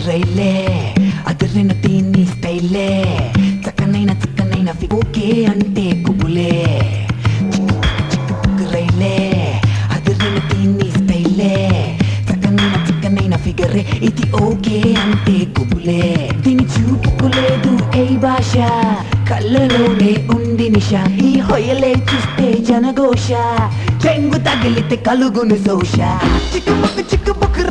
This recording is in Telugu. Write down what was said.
రైలే అదిరిన దీన్ని స్టైలే చక్కనైన ఓకే అంటే కుబులే రైలే అదిరిన దీన్ని స్టైలే చక్కనైన ఫిగరే ఇది ఓకే అంటే కుబులే దీని చూపుకోలేదు ఏ భాష కళ్ళలోనే ఉంది నిష ఈ హొయలే చూస్తే జనఘోష చెంగు తగిలితే కలుగును సోష చిక్కుబుక్కు